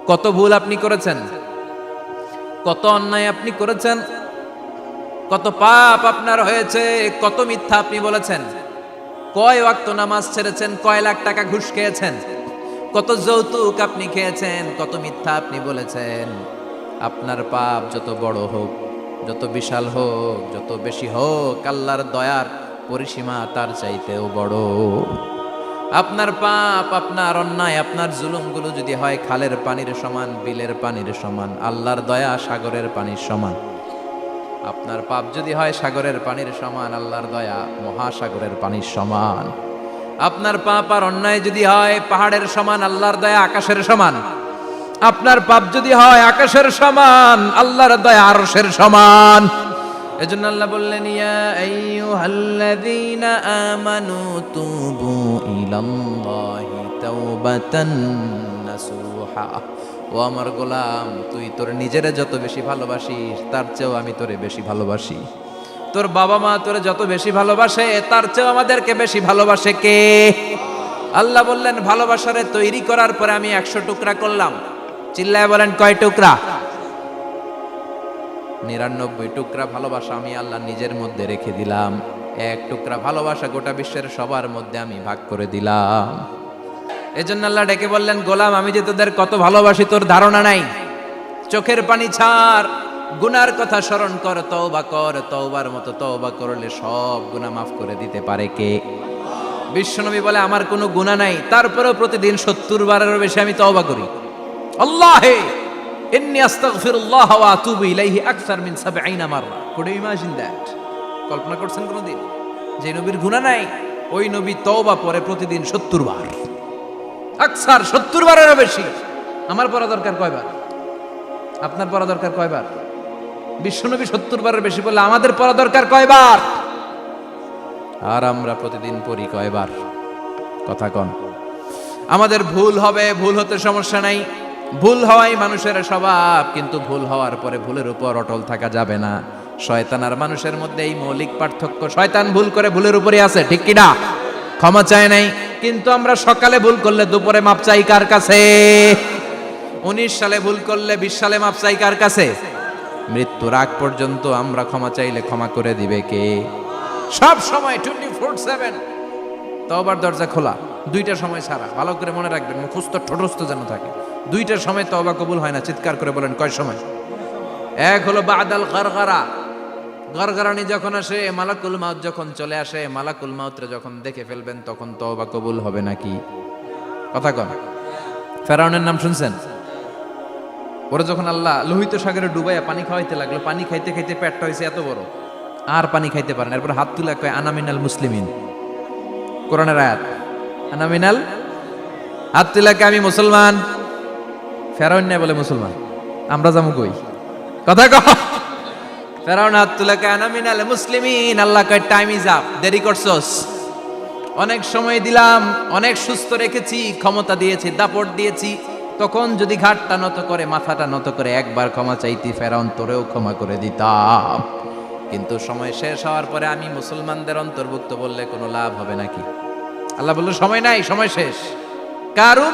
কত ভুল আপনি করেছেন, কত অন্যায় আপনি করেছেন, কত পাপ আপনার হয়েছে, কত মিথ্যা আপনি বলেছেন, কয় ওয়াক্ত নামাজ ছেড়েছেন, কয় লাখ টাকা ঘুষ খেয়েছেন, কত যৌতুক আপনি খেয়েছেন, কত মিথ্যা আপনি বলেছেন। আপনার পাপ যত বড় হোক, যত বিশাল হোক, যত বেশি হোক, আল্লাহর দয়ার পরিসীমা তার চাইতেও বড়। আপনার পাপ, আপনার অন্যায়, আপনার জুলুমগুলো যদি হয় খালের পানির সমান, বিলের পানির সমান, আল্লাহর দয়া সাগরের পানির সমান। আপনার পাপ যদি হয় সাগরের পানির সমান, আল্লাহর দয়া মহাসাগরের পানির সমান। আপনার পাপ আর অন্যায় যদি হয় পাহাড়ের সমান, আল্লাহর দয়া আকাশের সমান। আপনার পাপ যদি হয় আকাশের সমান, আল্লাহর দয়া আরশের সমান। এজন্য আল্লাহ বললেন, ইয়া আইয়ুহাল্লাযীনা আমানু তুবু ইলাল্লাহি তাওবাতান নাসুহা। ও আমার গোলাম, তুই তোর নিজেরে যত বেশি ভালোবাসিস তার চেয়েও আমি তোরে বেশি ভালোবাসি। তোর বাবা মা তোরে যত বেশি ভালোবাসে তার চেয়েও আমাদেরকে বেশি ভালোবাসে কে? আল্লাহ বললেন, ভালোবাসারে তৈরি করার পরে আমি 100 টুকরা করলাম। চিল্লায় বলেন, কয় টুকরা? 99 টুকরা ভালোবাসা আমি আল্লাহ নিজের মধ্যে রেখে দিলাম। 1 টুকরা ভালোবাসা গোটা বিশ্বের সবার মধ্যে আমি ভাগ করে দিলাম। এজন্য আল্লাহ ডেকে বললেন, গোলাম আমি যে তোদের কত ভালোবাসি তোর ধারণা নাই। চোখের পানি ছাড়, গুনার কথা স্মরণ কর, তওবা কর। তওবার মতো তওবা করলে সব গুনাহ মাফ করে দিতে পারে কে? বিশ্বনবী বলে, আমার কোনো গুনাহ নাই, তারপরেও প্রতিদিন 70 বারেরও বেশি আমি তওবা করি। আল্লাহে ইন্নী আস্তাগফিরুল্লাহ ওয়া আতুবু ইলাইহি আকসার মিন 70 মাররা। Could you imagine that? কল্পনা করছেন কোনদিন যে নবীর গুনাহ নাই, ওই নবী তওবা পড়ে প্রতিদিন 70 বার, আকসার 70 বারেরও বেশি। আমার পড়া দরকার কয়বার? আপনার পড়া দরকার কয়বার? বিশ্বনবী 70 বারের বেশি বললে আমাদের পড়া দরকার কয়বার? আর আমরা প্রতিদিন পড়ি কয়বার? কথা কন। আমাদের ভুল হবে, ভুল হতে সমস্যা নাই, ভুল হওয়াই মানুষের স্বভাব, কিন্তু ভুল হওয়ার পরে ভুলের উপর অটল থাকা যাবে না। শয়তান আর মানুষের মধ্যে এই মৌলিক পার্থক্য। শয়তান ভুল করে ভুলের উপরে আছে, ঠিক কি না? ক্ষমা চায় নাই, কিন্তু আমরা সকালে ভুল করলে দুপুরে মাপ চাই কার কাছে? 19 সালে ভুল করলে 20 সালে মাপ চাই কার কাছে? মৃত্যুর আগ পর্যন্ত আমরা ক্ষমা চাইলে ক্ষমা করে দিবে কে? সব সময় 24/7 তওবার দরজা খোলা, 2টার সময় ছাড়া। ভালো করে মনে রাখবেন, মুখস্থ ঠোঁটস্থ যেন থাকে। 2টার সময় তওবা কবুল হয় না, চিৎকার করে বলেন কয় সময়? এক হলো বাদাল গারগারা, গারগারানি যখন আসে, মালাকুল মাউত যখন চলে আসে, মালাকুল মাউতরে যখন দেখে ফেলবেন তখন তওবা কবুল হবে নাকি? কথা কন। ফেরাউনের নাম শুনছেন? ওরা যখন আল্লাহ লোহিত সাগরে ডুবাইয়া পানি খাওয়াইতে লাগলো, পানি খাইতে খাইতে পেটটা হয়েছে এত বড়, আর পানি খাইতে পারেন। এরপর হাত তুলে কয়, আনা মিনাল মুসলিমিন। কোরআনের আয়াত, আনা মিনাল, হাত তুলে কয় আমি মুসলমান। ফেরাউন না বলে মুসলমান, আমরা যাবো কই? কথা কয়। ফেরাউন হাত তুলে কয় আনা মিনাল মুসলিমিন। আল্লাহ কয় টাইম ইজ আপ, দেরি করছস। অনেক সময় দিলাম, অনেক সুস্থ রেখেছি, ক্ষমতা দিয়েছি, দাপট দিয়েছি, তখন যদি ঘাটটা নত করে, মাথাটা নত করে একবার ক্ষমা চাইতি, ফেরাউন তোরেও ক্ষমা করে দিতাম। কিন্তু সময় শেষ হওয়ার পরে আমি মুসলমানদের অন্তর্ভুক্ত বললে কোনো লাভ হবে নাকি? আল্লাহ বলল সময় নাই, সময় শেষ। কারণ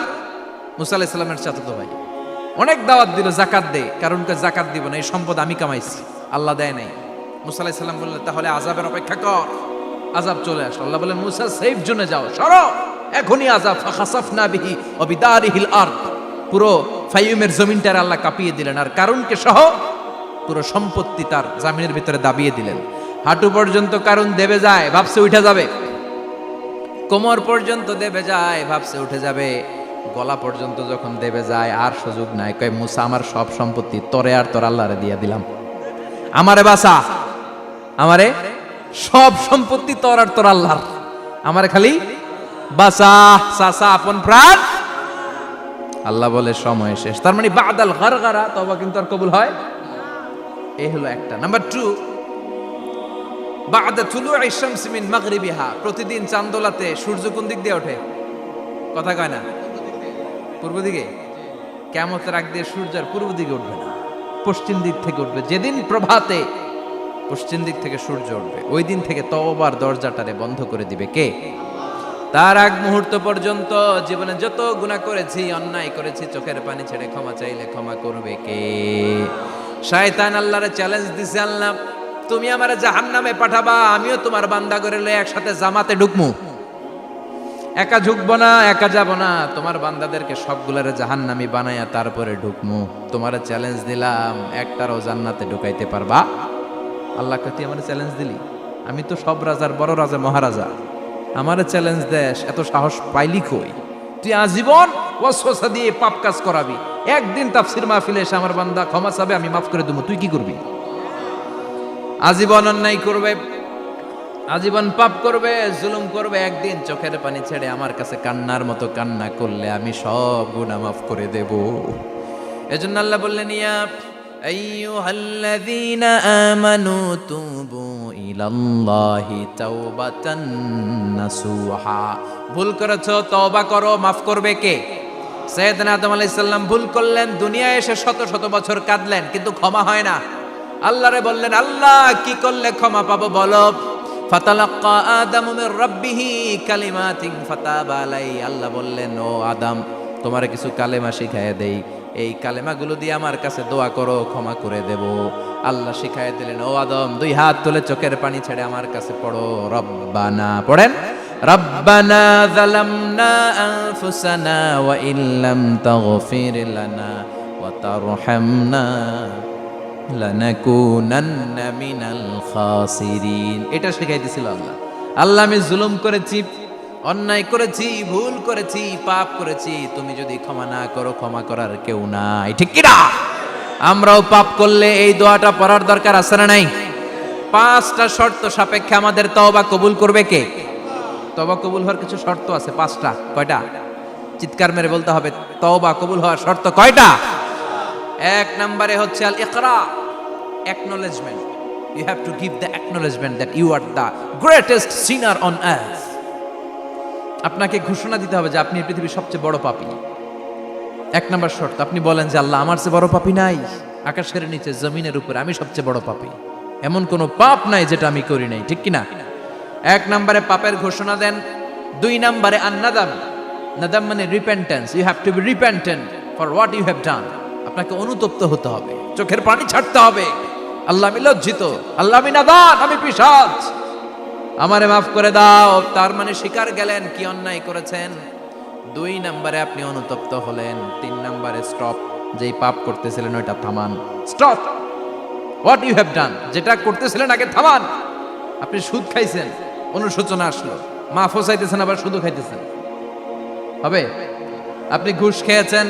মুসা আলাইহিস সালামের চাচাতো ভাই অনেক দাওয়াত দিল, যাকাত দে। কারণকে যাকাত দিব না, এই সম্পদ আমি কামাইছি, আল্লাহ দেয় নাই। মুসা আলাইহিস সালাম বললেন তাহলে আযাবের অপেক্ষা কর। আযাব চলে আসলো। আল্লাহ বললেন মুসা সেফ জোনে যাও, সরো, এখনই আযাব। ফাখাসাফনা বিহি ওয়া বিদারিহিল আরদ, পুরো ফাইয়ুমের জমিনটার আল্লাহ কাঁপিয়ে দিলেন, আর কারুনকে সহ পুরো সম্পত্তি তার জামিনের ভিতরে দাবিয়ে দিলেন। হাঁটু পর্যন্ত কারুন দেবে যায়, ভাবছে উঠে যাবে। কোমর পর্যন্ত দেবে যায়, ভাবছে উঠে যাবে। গলা পর্যন্ত যখন দেবে যায় আর সুযোগ নাই। কয় মুসা আমার সব সম্পত্তি তোরে আর তোর আল্লাহরে দিয়ে দিলাম, আমারে বাঁচা, আমারে সব সম্পত্তি তোর আর তোর আল্লাহর, আমারে খালি বাঁচা, চাচা আপন প্রাণ। আল্লাহ বলে সময় শেষ। তার মানে বাদাল গারগারা তওবা কিন্তু আর কবুল হয়। এই হলো একটা। নাম্বার 2, বাদা তুলুই শামসি মিন মাগরিবিহা, প্রতিদিন চাঁদোলাতে সূর্য কোন দিক দিয়ে ওঠে? কথা কয় না? পূর্ব দিকে। কিয়ামতের আগ দিয়ে সূর্য আর পূর্ব দিকে উঠবে না, পশ্চিম দিক থেকে উঠবে। যেদিন প্রভাতে পশ্চিম দিক থেকে সূর্য উঠবে, ওই দিন থেকে তওবার দরজাটারে বন্ধ করে দিবে কে? তার আগ মুহূর্ত পর্যন্ত জীবনে যত গুনাহ করেছি, অন্যায় করেছি, চোখের পানি ছেড়ে ক্ষমা চাইলে ক্ষমা করবে কে? শয়তান আল্লাহরে চ্যালেঞ্জ দিছে, আল্লাহ তুমি আমারে জাহান্নামে পাঠাবা, আমিও তোমার বান্দা করে লয়ে একসাথে জামাতে ঢুকমু। একা ঢুকবো না, একা যাব না, তোমার বান্দাদেরকে সবগুলারে জাহান্নামী বানায়া তারপরে ঢুকমু। তোমারে চ্যালেঞ্জ দিলাম, একটারও জান্নাতে ঢুকাইতে পারবা? আল্লাহ কে তুই আমারে চ্যালেঞ্জ দিলি? আমি তো সব রাজার বড় রাজা, মহারাজা, আমারে চ্যালেঞ্জ দেশ, এত সাহস পাইলি কই? তুই আজীবন ওয়াসওয়াসা দিয়ে পাপ কাজ করাবি, একদিন তাফসীর মাহফিলে এসে আমার বান্দা ক্ষমা চাবে, আমি মাফ করে দেবো, তুই কি করবি? আজীবন অন্যায় করবে, আজীবন পাপ করবে, জুলুম করবে, একদিন চোখের পানি ছেড়ে আমার কাছে কান্নার মতো কান্না করলে আমি সব গুনাহ মাফ করে দেব। এজন্য আল্লাহ বললেন, ইয়া আইয়ুহাল্লাযীনা আমানু তুবু ইলাল্লাহি তাওবাতান নাসুহা। ভুল করেছো, তওবা করো, মাফ করবে কে? সাইয়েদনা আদম আলাইহিস সালাম ভুল করলেন, দুনিয়ায় এসে শত শত বছর কাঁদলেন, কিন্তু ক্ষমা হয় না। আল্লাহরে বললেন, আল্লাহ কি করলে ক্ষমা পাবো বলো? ফাতালাক্কা আদামু মির রাব্বিহি কালিমাতিন ফাতাবা আলাইহি। আল্লাহ বললেন, ও আদম, তোমারে কিছু কালেমা শিখাইয়া দেই, এই কালেমাগুলো দিয়ে আমার কাছে দোয়া করো, ক্ষমা করে দেব। আল্লাহ শিখাইয়া দিলেন, ও আদম, দুই হাত তুলে চোখের পানি ছেড়ে আমার কাছে পড়ো, রব্বানা, পড়েন, রব্বানা যালামনা আনফুসানা ওয়া ইল্লাম তাগফির লানা ওয়া তারহামনা লানাকুনান্না মিনাল খাসিরিন। এটা শিখাই দিয়েছিল আল্লাহ। আল্লাহ, আমি জুলুম করেছি, অন্যায় করেছি, ভুল করেছি, পাপ করেছি, তুমি যদি ক্ষমা না করো, ক্ষমা করার কেউ নাই, ঠিক কি না? আমরাও পাপ করলে এই দোয়াটা পড়ার দরকার আছে না নাই? 5টা শর্ত সাপেক্ষে আমাদের তওবা কবুল করবে কে? তওবা কবুল হওয়ার কিছু শর্ত আছে, 5টা। কয়টা? চিৎকার মেরে বলতে হবে, তওবা কবুল হওয়ার শর্ত কয়টা? 1 নম্বরে হচ্ছে আল ইকরা, acknowledgement. You have to give the acknowledgement that you are the greatest sinner on earth. আপনাকে ঘোষণা দিতে হবে যে আপনি এই পৃথিবীর সবচেয়ে বড় পাপী। 1 নম্বর শর্ত, আপনি বলেন যে আল্লাহ, আমার চেয়ে বড় পাপী নাই, আকাশের নিচে জমিনের উপরে আমি সবচেয়ে বড় পাপী, এমন কোনো পাপ নাই যেটা আমি করি নাই, ঠিক কি না? 1 নম্বরে পাপের ঘোষণা দেন। 2 নম্বরে আন-নাদাম, নাদাম মানে repentance. You have to be repentant for what you have done. আপনাকে অনুতপ্ত হতে হবে, চোখের পানি ছাড়তে হবে, আল্লাহ আমি লজ্জিত, আল্লাহ আমি নাদান, আমি পিশাচ, আমারে মাফ করে দাও। তার মানে স্বীকার গেলেন কি অন্যায় করেছেন। 2 নম্বরে আপনি অনুতপ্ত হলেন। 3 নম্বরে স্টপ, যেই পাপ করতেছিলেন ওইটা থামান, stop what you have done, যেটা করতেছিলেন আগে থামান। আপনি সুদ খাইছেন, অনুশোচনা আসলো, মাফও চাইতেছেন, আবার সুদও খাইতেছেন, হবে? আপনি ঘুষ খেয়েছেন,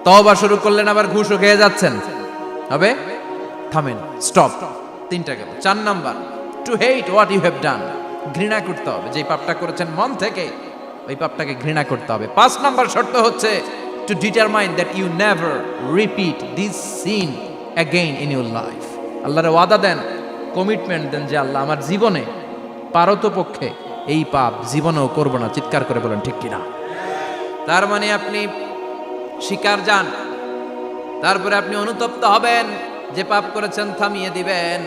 তওবা শুরু করলেন, আবার ঘুষও খেয়ে যাচ্ছেন, হবে? থামেন, স্টপ। 3টা গেল। 4 number, to hate what you have done, ঘৃণা করতে হবে, যেই পাপটা করেছেন মন থেকে ওই পাপটাকে ঘৃণা করতে হবে। 5 নাম্বার শর্ত হচ্ছে to determine that you never repeat this sin again in your life. আল্লাহর ওয়াদা দেন, কমিটমেন্ট দেন যে আল্লাহ আমার জীবনে পারতপক্ষে এই পাপ জীবনেও করব না। চিৎকার করে বলেন ঠিক কিনা? তার মানে আপনি শিকার যান, তারপরে আপনি অনুতপ্ত হবেন, যে পাপ করেছেন থামিয়ে দিবেন,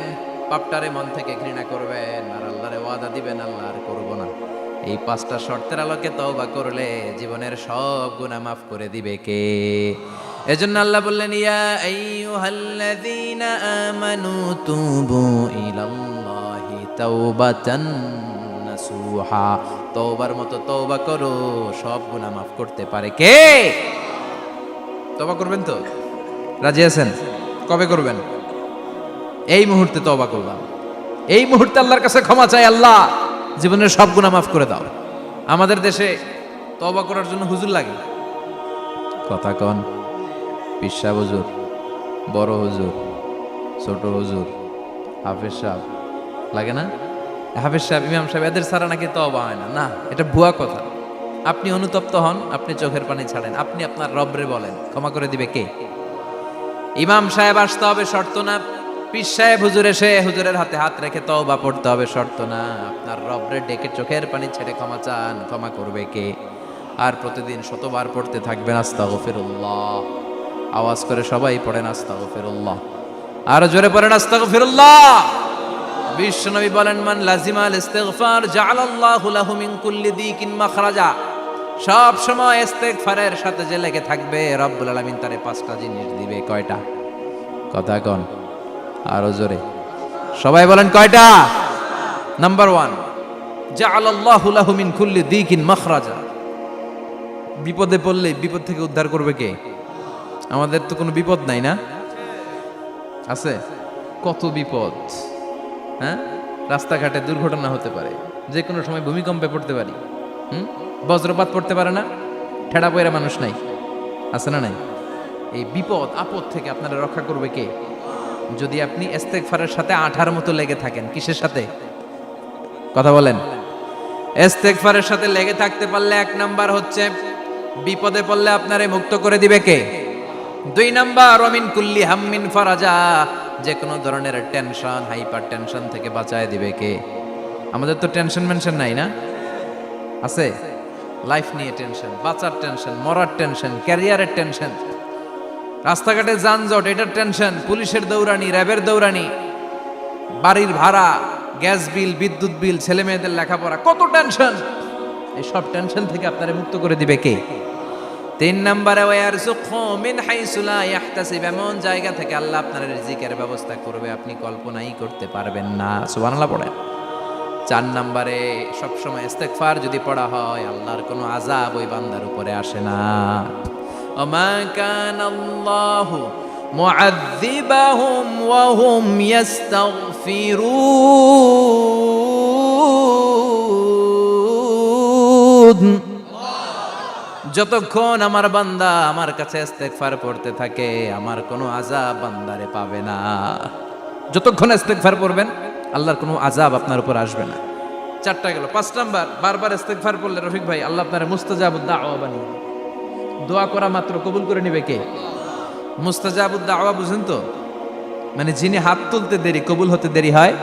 পাপটারে মন থেকে ঘৃণা করবেন, আর আল্লাহরে ওয়াদা দিবেন আল্লাহ আর করব না। এই 5টা শর্তের আলোকে তওবা করলে জীবনের সব গুনাহ মাফ করে দিবে কে? এজন্য আল্লাহ বললেন, ইয়া আইয়ুহাল্লাযীনা আমানু তুবু ইলাল্লাহি তাওবাতান নাসুহা। তওবার মতো তওবা করো, সব গুনাহ মাফ করতে পারে কে? তওবা করবেন তো? রাজি আছেন? কবে করবেন? এই মুহূর্তে তওবা করলাম, এই মুহূর্তে আল্লাহর কাছে ক্ষমা চাই, আল্লাহ জীবনের সব গুনাহ মাফ করে দাও। আমাদের দেশে তওবা করার জন্য হুজুর লাগে, কথা কন, পীর সাহেব হুজুর, বড় হুজুর, ছোট হুজুর, হাফেজ সাহেব লাগে না? হাফেজ সাহেব, ইমাম সাহেব, এদের ছাড়া নাকি তওবা হয় না। না, এটা ভুয়া কথা। আপনি অনুতপ্ত হন, আপনি চোখের পানি ছাড়েন, আপনি আপনার রবরে বলেন, ক্ষমা করে দিবে কে? ইমাম সাহেব আসতে হবে শর্ত না, পীর সাহেব হুজুর এসে হুজুরের হাতে হাত রেখে তওবা পড়তে হবে শর্ত না। আপনার রবরে ডেকে চোখের পানি ছেড়ে ক্ষমা চান, ক্ষমা করবে কে? আর প্রতিদিন শতবার পড়তে থাকবেন আস্তাগফিরুল্লাহ। আওয়াজ করে সবাই পড়েন আস্তাগফিরুল্লাহ, আর জোরে পড়েন আস্তাগফিরুল্লাহ। বিশ্বনবী বলেন, মান লাজিমাল ইস্তিগফার জাআলাল্লাহু লাহু মিন কুল্লি দিকিন মাখরাজা। সব সময় ইস্তিগফারের সাথে যে লেগে থাকবে, রব্বুল আলামিন তারে 5টা জিনিস দিবে। কয়টা? কথা কন আরো জোরে, সবাই বলেন কয়টা? নাম্বার 1, জাআলাল্লাহু লাহু মিন কুল্লি দিকিন মাখরাজা। বিপদে পড়লে বিপদ থেকে উদ্ধার করবে কে? আমাদের তো কোনো বিপদ নাই, না আছে? কত বিপদ, হ্যাঁ? রাস্তাঘাটে দুর্ঘটনা হতে পারে, যে কোনো সময় ভূমিকম্পে পড়তে পারি, বজ্রপাত পড়তে পারে না, ঠেড়া পয়রা মানুষ নাই, আছে না নাই? এই বিপদ আপদ থেকে আপনারা রক্ষা করবে কে? যদি আপনি ইস্তেগফারের সাথে আঠার মতো লেগে থাকেন। কিসের সাথে? কথা বলেন। ইস্তেগফারের সাথে লেগে থাকতে পারলে 1 নাম্বার হচ্ছে বিপদে পড়লে আপনারে মুক্ত করে দিবে কে? 2 নাম্বার ওয়ামিন কুল্লি হাম্মিন ফারাজা, যে কোনো ধরনের টেনশন, হাইপার টেনশন থেকে বাঁচায় দিবে কে? আমাদের তো টেনশন মেনশন নাই, না আছে? লাইফ নিয়ে টেনশন, বাঁচার টেনশন, মরার টেনশন, ক্যারিয়ারের টেনশন, রাস্তাঘাটে যানজট এটার টেনশন, পুলিশের দৌড়ানি, র্যাবের দৌড়ানি, বাড়ির ভাড়া, গ্যাস বিল, বিদ্যুৎ বিল, ছেলে মেয়েদের লেখাপড়া, কত টেনশন। এই সব টেনশন থেকে আপনারে মুক্ত করে দিবে কে? 3 নম্বরে ওয়ারযুকহু মিন হাইসু লা ইয়াহতাসিব, এমন জায়গা থেকে আল্লাহ আপনার রিজিকের ব্যবস্থা করবে আপনি কল্পনাই করতে পারবেন না। সুবহানাল্লাহ পড়েন। 4 নম্বরে সবসময় ইস্তেগফার যদি পড়া হয়, আল্লাহর কোনো আযাব ওই বান্দার উপরে আসে না। ওমা কানাল্লাহু মুআযযিবাহুম ওয়া হুম ইস্তাগফিরুন। যতক্ষণ আমার বান্দা আমার কাছে ইস্তেগফার পড়তে থাকে, আমার কোনো আযাব বান্দারে পাবে না। যতক্ষণ ইস্তেগফার পড়বেন, আল্লাহর কোনো আযাব আপনার উপর আসবে না। 4টা গেল। 5 নাম্বার, বারবার ইস্তেগফার পড়লে রফিক ভাই আল্লাহ আপনার মুস্তাজাবুদ দাওয়া বানিয়ে, দোয়া করা মাত্র কবুল করে নেবে কে? মুস্তাজাবুদ দাওয়া বুঝেন তো? মানে যিনি হাত তুলতে দেরি, কবুল হতে দেরি হয়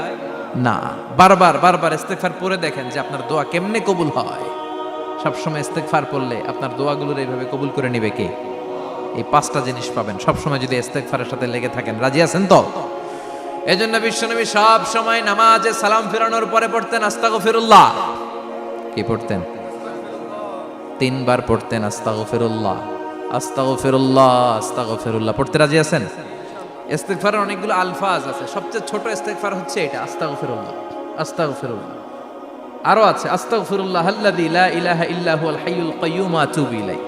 না। বারবার বারবার ইস্তেগফার পড়ে দেখেন যে আপনার দোয়া কেমনে কবুল হয়। সবসময় ইস্তেগফার পড়লে আপনার দোয়াগুলোর এইভাবে কবুল করে নেবে কে? এই 5টা জিনিস পাবেন সবসময় যদি ইস্তেগফারের সাথে লেগে থাকেন। রাজি আছেন তো? এজন্য বিশ্বনবী সব সময় নামাজে সালাম ফেরানোর পরে পড়তেন আস্তাগফিরুল্লাহ। কি পড়তেন? 3 বার পড়তেন আস্তাগফিরুল্লাহ, আস্তাগফিরুল্লাহ, আস্তাগফিরুল্লাহ। পড়তে রাজি আছেন? ইস্তেগফারের অনেকগুলো আলফাজ আছে, সবচেয়ে ছোট ইস্তেগফার হচ্ছে এটা, আস্তাগফিরুল্লাহ, আস্তাগফিরুল্লাহ। আরো আছে আস্তাগফিরুল্লাহ আল্লাযী লা ইলাহা ইল্লা হুয়াল হাইয়ুল কাইয়্যুম ওয়া আতুবু ইলাইহি।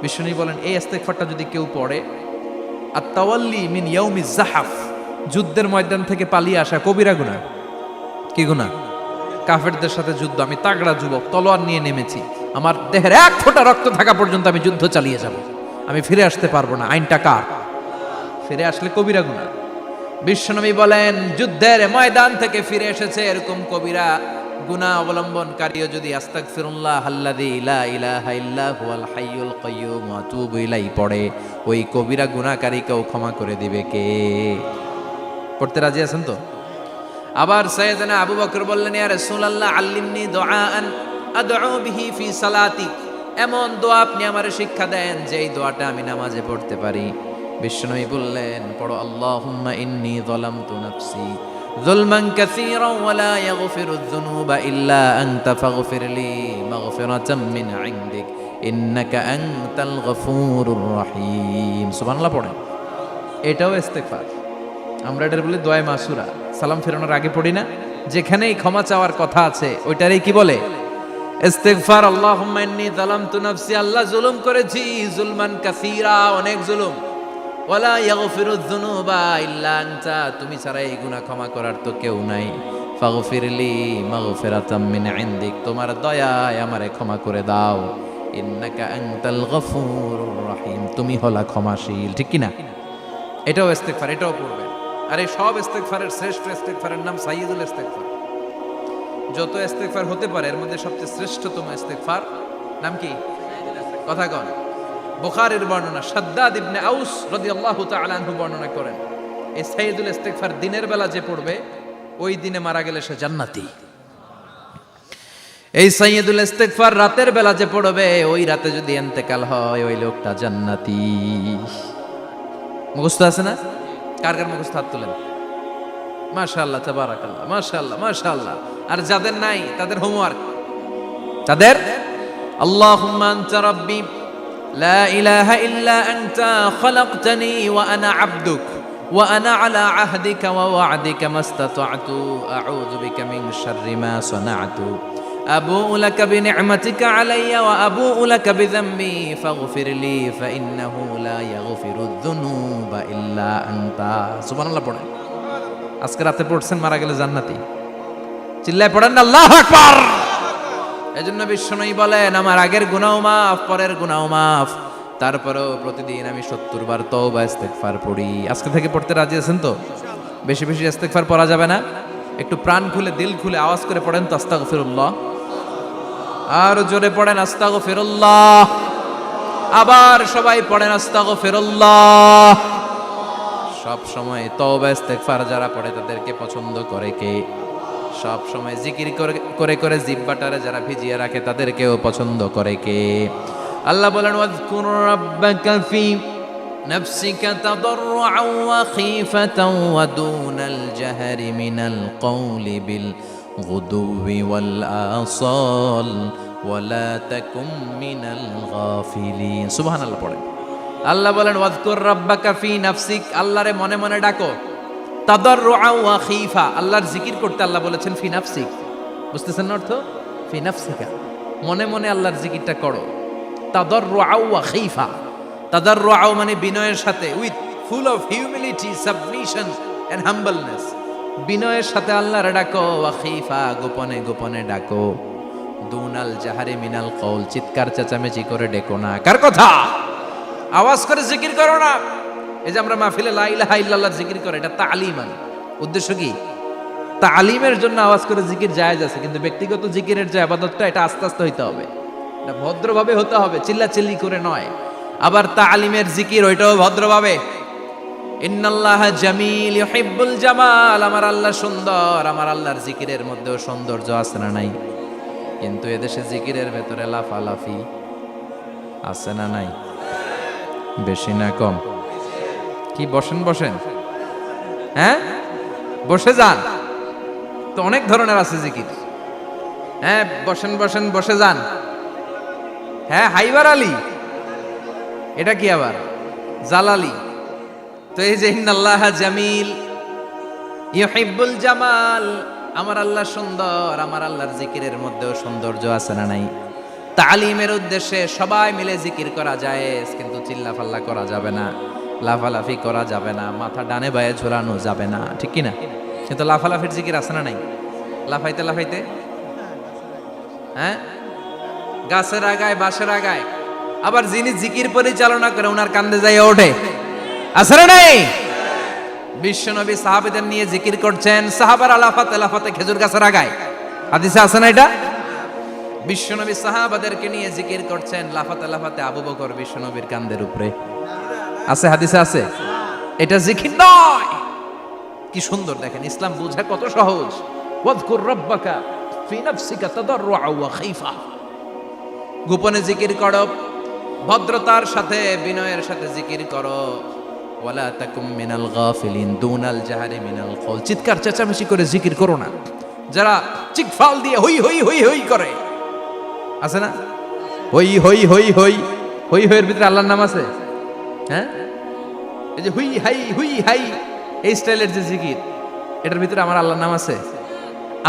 বিশ্বনবী বলেন এই ইস্তেগফারটা যদি কেউ পড়ে, আত-তাওয়াল্লি মিন ইয়াউমিজ যাহাফ, যুদ্ধের ময়দান থেকে পালিয়ে আসা কবিরা গুনাহ। কি গুনাহ? কাফেরদের সাথে যুদ্ধ, আমি তাগড়া যুবক, তলোয়ার নিয়ে নেমেছি, আমার দেহের 1 ফোঁটা রক্ত থাকা পর্যন্ত আমি যুদ্ধ চালিয়ে যাব, আমি ফিরে আসতে পারবো না। আইনটা কার? ফিরে আসলে কবিরা গুনাহ। বিশ্বনবী বলেন যুদ্ধের ময়দান থেকে ফিরে এসেছে এরকম কবিরা গুনাহ অবলম্বনকারীও যদি আস্তাগফিরুল্লাহ আল্লাযী লা ইলাহা ইল্লা হুয়াল হাইয়ুল কাইয়্যুম ওয়া আতুবু ইলাইহি পড়ে, ওই কবিরা গুনাহকারীকেও ক্ষমা করে দিবে কে? পড়তে রাজি আছেন তো? আবার সাইয়েদনা আবু বকর বললেন, ইয়া রাসূলুল্লাহ আল্লিমনি দুআআন আদউ বিহি ফি সালাতি, এমন দোয়া আপনি আমারে শিক্ষা দেন যে এই দোয়াটা আমি নামাজে পড়তে পারি। বিশ্বনবী বললেন পড়ো, আল্লাহুম্মা ইন্নী যালামতু নাফসি যুলমান কাসীরান ওয়া লা ইয়াগফিরুয যুনুবা ইল্লা আনতা ফাগফিরলি মাগফিরাতাম মিন ইনদিক ইন্নাকা আনতাল গফুরুর রহিম। সুবহানাল্লাহ পড়েন। এটাও ইস্তেগফার। আমরা এটার বলি দোয়া মাসুরা, সালাম ফেরানোর আগে পড়ি না? যেখানেই ক্ষমা চাওয়ার কথা আছে ওইটারই কি বলে? ইস্তেগফার। আল্লাহুম্মা ইন্নী যালামতু নাফসি, আল্লাহ জুলুম করেছি, যুলমান কাসীরা, অনেক জুলুম, ওয়ালা ইয়াগফিরুয যুনুবা ইল্লা আনতা, তুমি ছাড়া এই গুনাহ ক্ষমা করার তো কেউ নাই। ফাগফিরলি মাগফিরাতাম মিন ইনদিক, তোমার দয়ায় আমারে ক্ষমা করে দাও। ইন্নাকা আনতাল গফুরুর রহিম, তুমি হলা ক্ষমাশীল। ঠিক কি না? এটাও ইস্তেগফার, এটাও পড়বেন। আর এই সব ইস্তেগফারের শ্রেষ্ঠ ইস্তেগফারের নাম সাইয়্যিদুল ইস্তেগফার। যত ইস্তেগফার হতে পারে এর মধ্যে সবচেয়ে শ্রেষ্ঠতম ইস্তেগফার নাম কি? কথা কন। বুখারীর বর্ণনা, শাদ্দাদ ইবনে আউস রাদিয়াল্লাহু তাআলা আনহু বর্ণনা করেন, এই সাইয়্যিদুল ইস্তেগফার দিনের বেলা যে পড়বে ওই দিনে মারা গেলে সে জান্নাতি। এই সাইয়্যিদুল ইস্তেগফার রাতের বেলা যে পড়বে ওই রাতে যদি ইন্তেকাল হয় ওই লোকটা জান্নাতি। মুখস্থ আছে না? কার কার মুখস্থ? হাত তোলেন। মাশাআল্লাহ, তাবারাকাল্লাহ, মাশাআল্লাহ, মাশাআল্লাহ। আর যাদের নাই তাদের হোমওয়ার্ক, তাদের আল্লাহুম্মা আনতা রাব্বি লা ইলাহা ইল্লা আনতা খালাকতানি ওয়া আনা আবদুক ওয়া আনা আলা আহদিকা ওয়া ওয়া'দিকা মাস্তাতা'তু আউযু বিকা মিন শাররি মা সানা'তু আবুউ লাকা বিনি'মাতিকা আলাইয়া ওয়া আবুউ লাকা বিযামবি ফাগফির লি ফাইন্নাহু লা ইয়াগফিরুয যুনুবা ইল্লা আনতা। সুবহানাল্লাহ পড়েন। আজকে রাতে পড়ছেন, মারা গেলে জান্নাতি। চিল্লায় পড়েন না আল্লাহু আকবার। এজন্য বিশ্বনবী বলেন, আমার আগের গুনাহ মাফ, পরের গুনাহ মাফ, তারপরেও প্রতিদিন আমি 70 বার তওবা ইস্তেগফার পড়ি। আজকে থেকে পড়তে রাজি আছেন তো? বেশি বেশি ইস্তেগফার পড়া যাবে না? একটু প্রাণ খুলে, দিল খুলে আওয়াজ করে পড়েন তো আস্তাগফিরুল্লাহ। আর জোরে পড়েন আস্তাগফিরুল্লাহ। আবার সবাই পড়েন আস্তাগফিরুল্লাহ। সব সময় তওবা ইস্তেগফার যারা পড়ে তাদেরকে পছন্দ করে কে? সব সময় জিকির করে করে জিহ্বাটারে যারা ভিজিয়ে রাখে তাদেরকেও পছন্দ করে কে? আল্লাহ বলেন, ওয়াজকুর রাব্বাকা ফি নাফসিকা তাদাররুআন ওয়া খীফাতান ওয়া দুনাল জাহরি মিনাল কওলি বিল গুদুবি ওয়াল আসাল ওয়া লা তাকুম মিনাল গাফিলিন। সুবহানাল্লাহ পড়েন। আল্লাহ বলেন, ওয়াজকুর রাব্বাকা ফি নাফসিক, আল্লাহরে মনে মনে ডাকো। তাদাররুআন ওয়া খীফা, আল্লাহর জিকির করতে আল্লাহ বলেছেন ফি নাফসিক। বুঝতেছেন না অর্থ? ফি নাফসিকা, মনে মনে আল্লাহর জিকিরটা করো। তাদাররুআন ওয়া খীফা, তাদাররুআন মানে বিনয়ের সাথে, with full of humility, submission and humbleness. বিনয়ের সাথে আল্লাহরে ডাকো। ওয়া খীফা, গোপনে গোপনে ডাকো। দুনাল জাহারি মিনাল কওল, চিৎকার চেঁচামেচি করে ডেকো না। কার কথা? আওয়াজ করে জিকির করো না। এই যে আমরা মাহফিলে লা ইলাহা ইল্লাল্লাহ জিকির করে, এটা তালিমান। উদ্দেশ্য কি? তালিমের জন্য আওয়াজ করে জিকির জায়েজ আছে, কিন্তু ব্যক্তিগত জিকিরের যে ইবাদতটা, এটা আস্তে আস্তে হইতে হবে, এটা ভদ্রভাবে হতে হবে, চিল্লাচিল্লি করে নয়। আবার তালিমের জিকির ওইটাও ভদ্রভাবে। ইন্নাল্লাহা জামিল ইউহিব্বুল জামাল, আমার আল্লাহ সুন্দর, আমার আল্লাহর জিকিরের মধ্যেও সৌন্দর্য আছে না নাই? কিন্তু এদেশে জিকিরের ভেতরে লাফালাফি আছে না নাই? বেশি না কম? কি বসেন বসেন, হ্যাঁ বসে যান তো, অনেক ধরনের আছে জিকির। হ্যাঁ বসেন বসেন, বসে যান। হ্যাঁ হাইবার আলী, এটা কি আবার জালালি? তো এই যে ইন্নাল্লাহা জামিল ইউহিব্বুল জামাল, আমার আল্লাহ সুন্দর, আমার আল্লাহর জিকিরের মধ্যেও সৌন্দর্য আছে না নাই? তালিমের উদ্দেশ্যে সবাই মিলে জিকির করা যায়, কিন্তু চিল্লাফাল্লা করা যাবে না, লাফালাফি করা যাবে না, মাথা ডানে বায়ে ঝোলানো যাবে না, ঠিক কি না? কিন্তু লাফালাফির জিকির আছে না নাই? লাফাইতে লাফাইতে, হ্যাঁ গাছের আগায়, বাঁশের আগায়। আবার যিনি জিকির পরিচালনা করে ওনার কান্দে যাই ওঠে, আছে না নাই? বিশ্বনবী সাহাবীদের নিয়ে জিকির করছেন, সাহাবারা লাফাতে লাফাতে খেজুর গাছের আগায়। হাদিসে আছে না এটা? বিশ্বনবী সাহাবাদেরকে নিয়ে জিকির করছেন, লাফাতে লাফাতে আবু বকর বিশ্বনবীর কান্দের উপরে। আছে, হাদিসে আছে। এটা জিকির নয়। কি সুন্দর দেখেন, ইসলাম বুঝা কত সহজ। ওয়াজকুর রাব্বাকা ফি নাফসিকা তাদাররুআন ওয়া খীফা, গোপনে জিকির করো, ভদ্রতার সাথে বিনয়ের সাথে জিকির করো। ওয়ালা তাকুম মিনাল গাফিলিন, দুনাল জাহারি মিনাল কওল, চিৎকার চেঁচামেচি করে জিকির করো না। যারা চিকফাল দিয়ে হই হই হই হই করে, আছে না? হই হই হই হই, হই হইয়ের ভিতরে আল্লাহর নাম আছে। হ্যাঁ এই যে হুই হাই হুই হাই, এই স্টাইলের যে জিকির, এটার ভিতরে আমার আল্লাহর নাম আছে?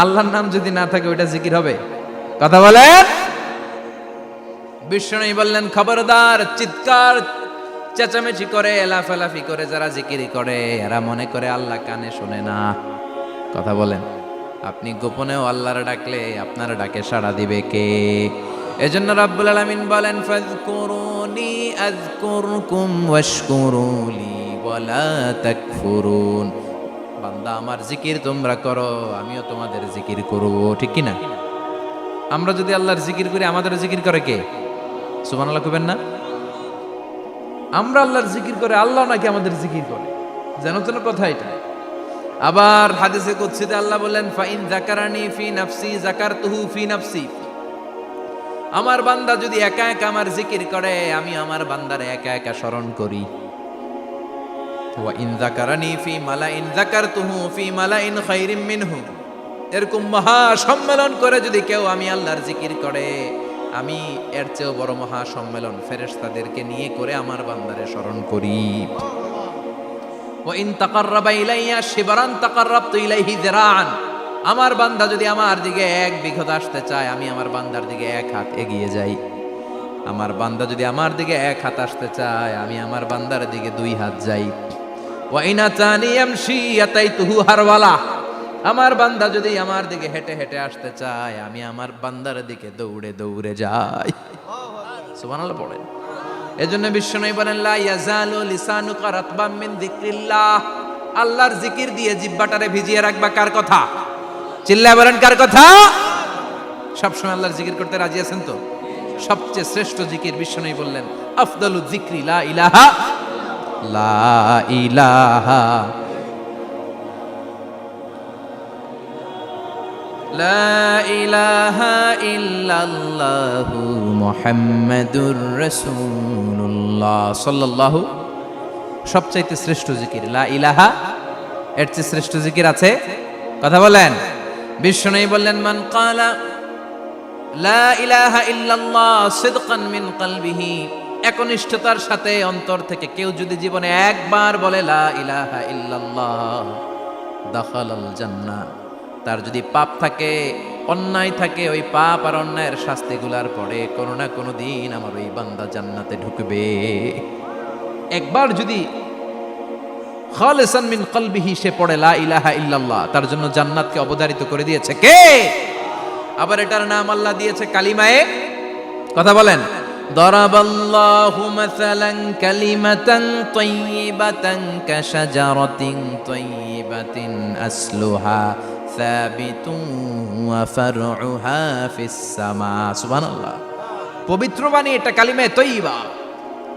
আল্লাহর নাম যদি না থাকে ওইটা জিকির হবে? কথা বলেন। বিষ্ণু বললেন, খবরদার, চিৎকার চেঁচামেচি করে লাফালাফি করে যারা জিকিরি করে, এরা মনে করে আল্লাহ কানে শোনে না। কথা বলেন। আপনি গোপনেও আল্লাহর ডাকলে আপনার ডাকে সাড়া দিবে কে? এজন্য রাব্বুল আলামিন বলেন, ফাযকুরুনি আযকুরকুম ওয়াশকুরুলি ওয়ালা তাকফুরুন। বান্দা আমার জিকির তোমরা করো, আমিও তোমাদের জিকির করব, ঠিক কি না? আমরা যদি আল্লাহর জিকির করি, আমাদের জিকির করে কে? সুবহানাল্লাহ কইবেন না? আমরা আল্লাহর জিকির করে, আল্লাহ নাকি আমাদের জিকির করে, জানো তো না কথা এটা? আবার হাদিসে কুদসিতে আল্লাহ বলেন, ফাইন যাকারানি ফি নাফসি যাকারতুহু ফি নাফসি, আমার বান্দা যদি একা একা আমার জিকির করে, আমি আমার বান্দারে একা একা স্মরণ করি। ওয়া ইন যাকারানি ফি মালাইন যাকারতুহু ফি মালাইন খায়রিম মিনহু। এরকম মহা সম্মেলন করে যদি কেউ আমি আল্লাহর জিকির করে, আমি এর চেয়েও বড় মহা সম্মেলন ফেরেশতাদেরকে নিয়ে করে আমার বান্দারে স্মরণ করি। ওয়া ইন তাকাররাবা ইলাইয়া শিবরান তাকাররাবতু ইলাইহি যিরাআন। আমার বান্দা যদি আমার দিকে এক বিঘত আসতে চায়, আমি আমার বান্দার দিকে এক হাত এগিয়ে যাই। আমার বান্দা যদি আমার দিকে এক হাত আসতে চায়, আমি আমার বান্দার দিকে দুই হাত যাই। ওয়া ইন আতানি ইয়ামশি আতাইতুহু হারওয়ালা। আমার বান্দা যদি আমার দিকে হেঁটে হেঁটে আসতে চায়, আমি আমার বান্দার দিকে দৌড়ে দৌড়ে যাই। সুবহানাল্লাহ পড়েন। এজন্য বিশ্বনবী বলেন, লা ইয়াজালু লিসানুকা রাতবাম মিন যিকরিল্লাহ। আল্লাহর জিকির দিয়ে জিহ্বাটারে ভিজিয়ে রাখবা। কার কথা? চিল্লায় বলেন কার কথা? সবসময় আল্লাহর জিকির করতে রাজি আছেন তো? সবচেয়ে শ্রেষ্ঠ জিকির বিশ্বনবী বললেন, আফদালু যিকরি লা ইলাহা লা ইলাহা লা ইলাহা ইল্লাল্লাহু মুহাম্মাদুর রাসূলুল্লাহ সাল্লাল্লাহু। সবচাইতে শ্রেষ্ঠ জিকির লা ইলাহা। এর চেয়ে শ্রেষ্ঠ জিকির আছে? কথা বলেন। বিশ্বনবী বললেন, মান ক্বালা লা ইলাহা ইল্লাল্লাহ সিদকান মিন কলবিহি। একনিষ্ঠতার সাথে অন্তর থেকে কেউ যদি জীবনে একবার বলে লা ইলাহা ইল্লাল্লাহ, দাখালাল জান্নাহ। তার যদি পাপ থাকে, অন্যায় থাকে, ওই পাপ আর অন্যায়ের শাস্তিগুলার পরে কোনো না কোনো দিন আমার ওই বান্দা জান্নাতে ঢুকবে। একবার যদি খালিসান মিন কলবিহি সে পড়ে লা ইলাহা ইল্লাল্লাহ, তার জন্য জান্নাতকে অবধারিত করে দিয়েছে কে? আবার এটার নাম আল্লাহ দিয়েছে কালিমায়ে। কথা বলেন। দরাবাল্লাহু মাসালান কালিমাতান তাইয়িবাতান কাশাজারাতিন তাইয়িবাতিন আসলুহা সাবিতুন ওয়া ফারউহা ফিস সামা। সুবহানাল্লাহ। পবিত্র বাণী এটা কালিমায়ে তাইয়িবা।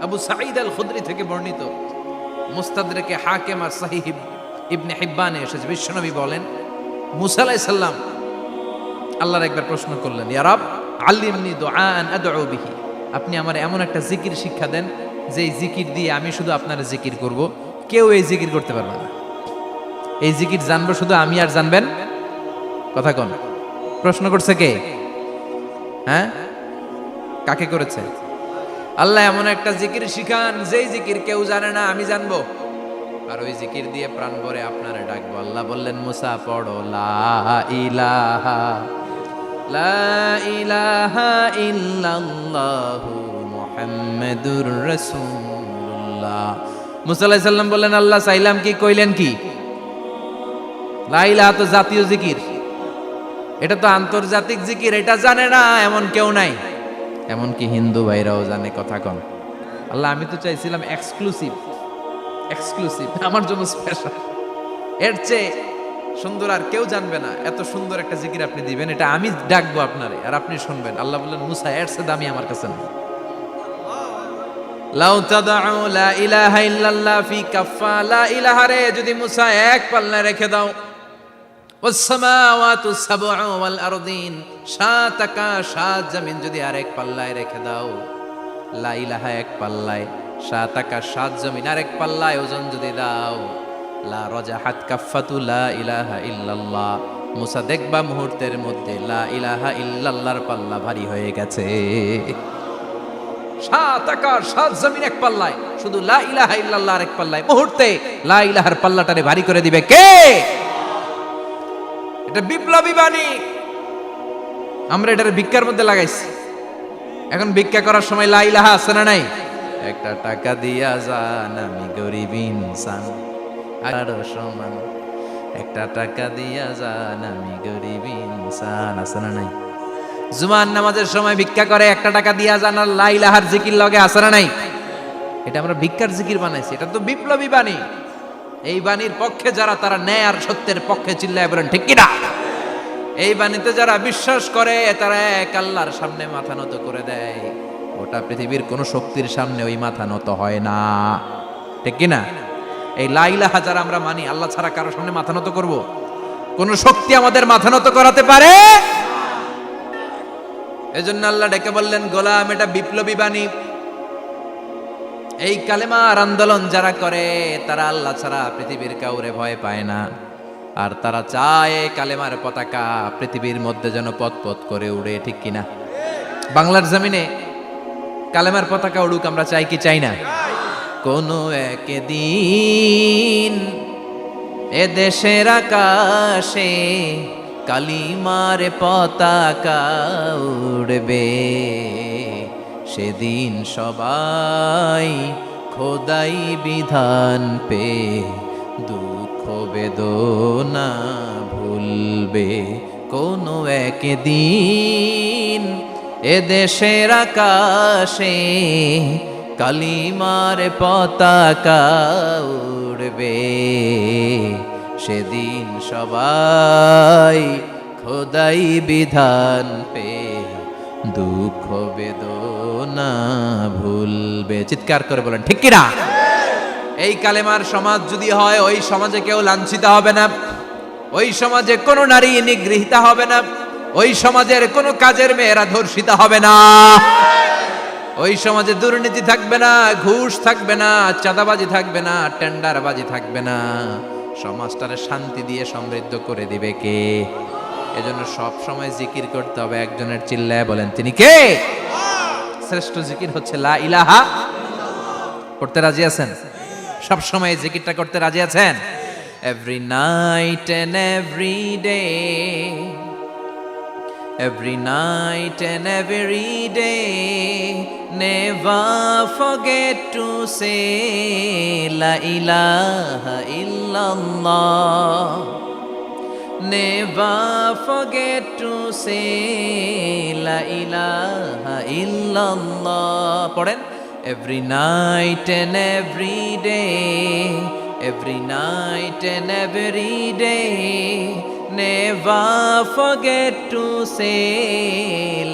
আবু সাঈদ আল খুদরি থেকে বর্ণিত, মুস্তাদরাকে হাকিম আর সহিহ ইবনে হিব্বানে এসেছে। বিশ্বনবী বলেন, মুসা আলাইহিস সালাম আল্লাহর একবার প্রশ্ন করলেন, ইয়া রব আল্লিমনি দুআআন আদউ বিহি। আপনি আমার এমন একটা জিকির শিক্ষা দেন যে এই জিকির দিয়ে আমি শুধু আপনার জিকির করব, কেউ এই জিকির করতে পারবে না। এই জিকির জানবো শুধু আমি, আর জানবেন। কথা কোন? প্রশ্ন করছে কে? হ্যাঁ, কাকে করেছে? আল্লাহ এমন একটা জিকির শিখান যেই জিকির কেউ জানে না, আমি জানবো, আর ওই জিকির দিয়ে প্রাণ ভরে আপনারে ডাকবো। আল্লাহ বললেন, মুসা পড়ো লা ইলাহা লা ইলাহা ইল্লাল্লাহু মুহাম্মাদুর রাসূলুল্লাহ। মুসা আলাইহিস সালাম বললেন, আল্লাহ চাইলাম কি, কইলেন কি? লা ইলাহা তো জাতীয় জিকির, এটা তো আন্তর্জাতিক জিকির, এটা জানে না এমন কেউ নাই। এমনকি হিন্দু ভাইরাও জানে। কথা কন। আল্লাহ আমি তো চাইছিলাম এক্সক্লুসিভ, আমার জন্য স্পেশাল। এর চেয়ে সুন্দর আর কেউ জানবে না। এত সুন্দর একটা জিকির আপনি দিবেন, এটা আমি ডাকবো আপনারে আর আপনি শুনবেন। আল্লাহ বললেন, মুসা এর চেয়ে দামি আমার কাছে না। লাউ তাদউ লা ইলাহা ইল্লাল্লাহ ফি কাফা। লা ইলাহা রে যদি মুসা এক পাল্লায় রেখে দাও, ওয়াস সামাওয়াতু সাবউ ওয়াল আরদিন, সাত আকাশ সাত জমিন যদি আরেক পাল্লায় রেখে দাও, লা ইলাহা এক পাল্লায়, সাত আকাশ সাত জমিন আরেক পাল্লায় ওজন যদি দাও, লা রাজাহাত কাফাতু লা ইলাহা ইল্লাল্লাহ। মুসা দেখবা মুহূর্তের মধ্যে লা ইলাহা ইল্লাল্লাহর পাল্লা ভারী হয়ে গেছে। সাত আকাশ সাত জমিন এক পাল্লায়, শুধু লা ইলাহা ইল্লাল্লাহ আরেক পাল্লায়, মুহূর্তে লা ইলাহার পাল্লাটারে ভারী করে দিবে কে? এটা বিপ্লবী বাণী। আমরা এটার ভিক্ষার মধ্যে লাগাইছি। এখন ভিক্ষা করার সময় লা ইলাহা আছে না নাই? একটা টাকা দিয়া যান আমি গরিব ইনসান, আর সমান একটা টাকা দিয়া যান আমি গরিব ইনসান, আছে না নাই? জুমার নামাজের সময় ভিক্ষা করে একটা টাকা দিয়া যান, আর লা ইলাহার জিকির লগে আছে না নাই? এটা আমরা ভিক্ষার জিকির বানাইছি। এটা তো বিপ্লবী বাণী। এই বাণীর পক্ষে যারা, তারা ন্যায় আর সত্যের পক্ষে চিল্লায় বলেন ঠিক কিনা? এই বাণীতে যারা বিশ্বাস করে তারা এক আল্লাহর সামনে মাথা নত করে দেয়। গোটা পৃথিবীর কোন শক্তির সামনে ওই মাথা নত হয় না। ঠিক কিনা? এই লা ইলাহা যারা আমরা মানি, আল্লাহ ছাড়া কারো সামনে মাথা নত করব? কোন শক্তি আমাদের মাথা নত করাতে পারে? এজন্য আল্লাহ ডেকে বললেন, গোলাম এটা বিপ্লবী বাণী। এই কালেমার আন্দোলন যারা করে তারা আল্লাহ ছাড়া পৃথিবীর কাউরে ভয় পায় না, আর তারা চায় এই কালেমার পতাকা পৃথিবীর মধ্যে যেন পথ পথ করে উড়ে, ঠিক কিনা? বাংলার জমিনে কালেমার পতাকা উড়ুক, আমরা চাই কি চাই না? কোনো একদিন এ দেশের আকাশে কালিমার পতাকা উড়বে, সেদিন সবাই খোদাই বিধান পে দুঃখ বেদনা ভুলবে। কোনো একদিন এ দেশের আকাশে কালিমার পতাকা উড়বে, সেদিন সবাই খোদাই বিধান পে দুঃখ বেদনা ভুলবে। চিৎকার করে বলেন ঠিক কিনা? এই কালেমার সমাজ যদি হয়, ওই সমাজে কেউ লাঞ্ছিত হবে না, ওই সমাজে কোনো নারী নিগৃহীত হবে না, ওই সমাজের কোনো কাজের মেয়েরা ধর্ষিত হবে না, ওই সমাজে দুর্নীতি থাকবে না, ঘুষ থাকবে না, চাঁদাবাজি থাকবে না, টেন্ডারবাজি থাকবে না। সমাজটারে শান্তি দিয়ে সমৃদ্ধ করে দিবে কে? এজন্য সব সময় জিকির করতে হবে একজনের, চিল্লায় বলেন তিনি কে? শ্রেষ্ঠ জিকির হচ্ছে লা ইলাহা। করতে রাজি আছেন? সব সময় এই জিকিরটা করতে রাজি আছেন? Every night and every day, every night and every day, never forget to say la ilaha illallah, never forget to say la ilaha illallah. পড়েন, every night and every day, every night and every day, never forget to say